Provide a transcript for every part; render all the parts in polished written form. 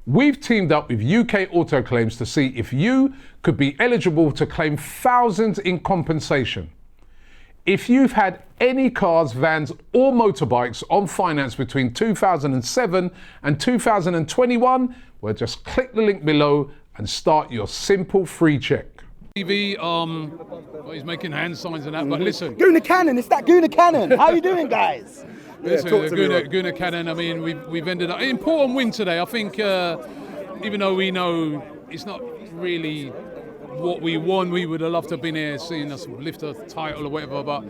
We've teamed up with UK Auto Claims to see if you could be eligible to claim thousands in compensation. If you've had any cars, vans or motorbikes on finance between 2007 and 2021, well, just click the link below and start your simple free check. TV, well, he's making hand signs and that, but listen. Guna Cannon, it's that Guna Cannon. How you doing, guys? Listen, Guna Cannon, I mean, we've ended up, important win today. I think, even though we know it's not really what we won, we would have loved to have been here seeing us lift a title or whatever, but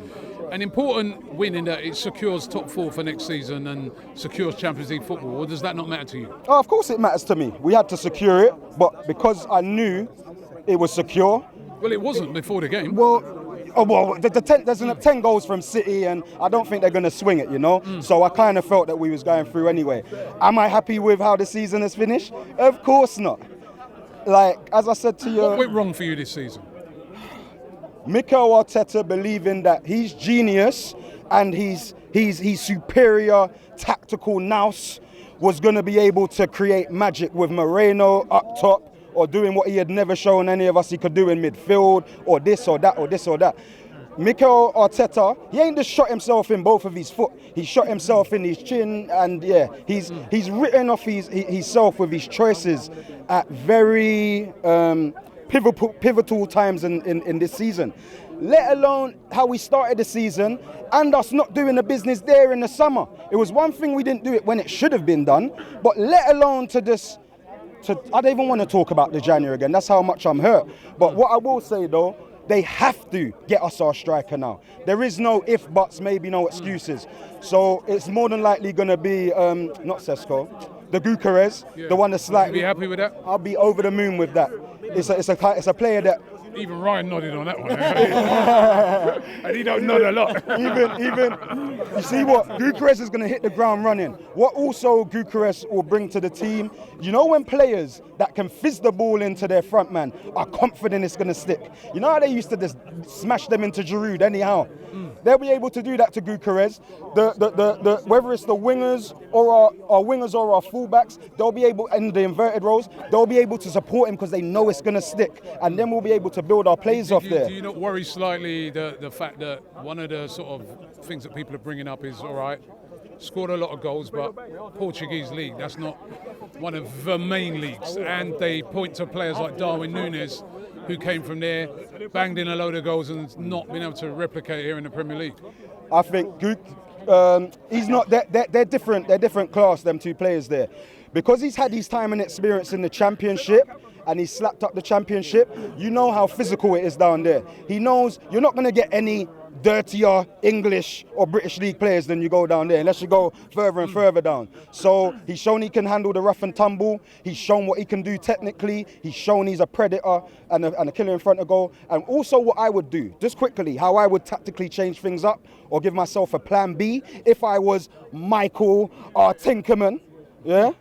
an important win in that it secures top four for next season and secures Champions League football. Or does that not matter to you? Oh, of course it matters to me. We had to secure it, but because I knew it was secure. Well, it wasn't before the game. There's 10 goals from City, and I don't think they're going to swing it, you know? So I kind of felt that we was going through anyway. Am I happy with how the season has finished? Of course not. Like, as I said to you... What went wrong for you this season? Mikel Arteta believing that he's genius and he's superior tactical nous was going to be able to create magic with Moreno up top, or doing what he had never shown any of us he could do in midfield, or this or that, or this or that. Mikel Arteta, he ain't just shot himself in both of his foot. He shot himself in his chin, and yeah, he's written off himself with his choices at very pivotal times in this season. Let alone how we started the season and us not doing the business there in the summer. It was one thing we didn't do it when it should have been done, but let alone I don't even want to talk about the January again. That's how much I'm hurt. But what I will say though, they have to get us our striker now. There is no if, buts, maybe no excuses. So it's more than likely going to be, not Sesko, the Gyökeres, the one that's slightly... You be happy with that? I'll be over the moon with that. It's a player that... Even Ryan nodded on that one. And he don't nod a lot. Even, you see what? Gyökeres is going to hit the ground running. What also Gyökeres will bring to the team, you know when players that can fizz the ball into their front man are confident it's going to stick. You know how they used to just smash them into Giroud anyhow? They'll be able to do that to Gyökeres. Whether it's the wingers or our wingers or our fullbacks, they'll be able, in the inverted roles, they'll be able to support him because they know it's going to stick. And then we'll be able to build our plays off there. Do you not worry slightly the fact that one of the sort of things that people are bringing up is, all right, scored a lot of goals, but Portuguese league, that's not one of the main leagues. And they point to players like Darwin Núñez, who came from there, banged in a load of goals and not been able to replicate here in the Premier League. I think he's not. They're different. They're different class. Them two players there, because he's had his time and experience in the Championship, and he's slapped up the Championship. You know how physical it is down there. He knows you're not going to get any dirtier English or British League players than you go down there, unless you go further and further down. So he's shown he can handle the rough and tumble. He's shown what he can do technically. He's shown he's a predator and a killer in front of goal. And also what I would do, just quickly, how I would tactically change things up or give myself a plan B if I was Michael Tinkerman, yeah?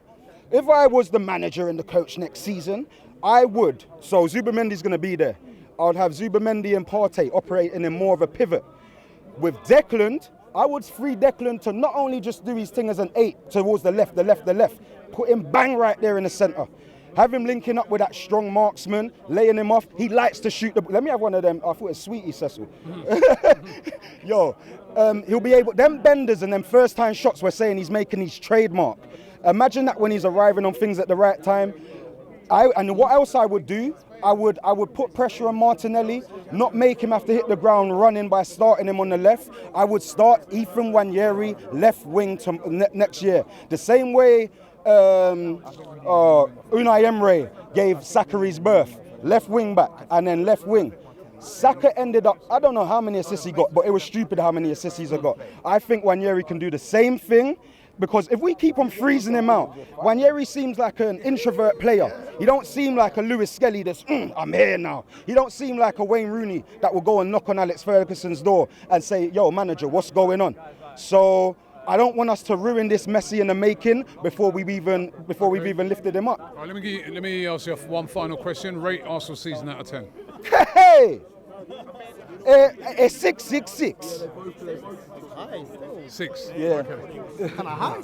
If I was the manager and the coach next season, I would. So Zubamendi's going to be there. I would have Zubamendi and Partey operating in more of a pivot. With Declan, I would free Declan to not only just do his thing as an 8 towards the left, put him bang right there in the centre. Have him linking up with that strong marksman, laying him off. He likes to shoot the... Let me have one of them. I thought it was Sweetie, Cecil. Yo, he'll be able... Them benders and them first-time shots, we're saying he's making his trademark. Imagine that when he's arriving on things at the right time. And what else I would do, I would put pressure on Martinelli, not make him have to hit the ground running by starting him on the left. I would start Ethan Nwaneri left wing next year. The same way Unai Emery gave Zachary birth, left wing back and then left wing. Saka ended up, I don't know how many assists he got, but it was stupid how many assists he's got. I think Nwaneri can do the same thing, because if we keep on freezing him out, Nwaneri seems like an introvert player. He don't seem like a Lewis Skelly that's, I'm here now. He don't seem like a Wayne Rooney that will go and knock on Alex Ferguson's door and say, yo, manager, what's going on? So I don't want us to ruin this Messi in the making before we've even lifted him up. All right, let me ask you one final question. Rate Arsenal season out of 10. Hey! A 6. 6. Yeah. Okay.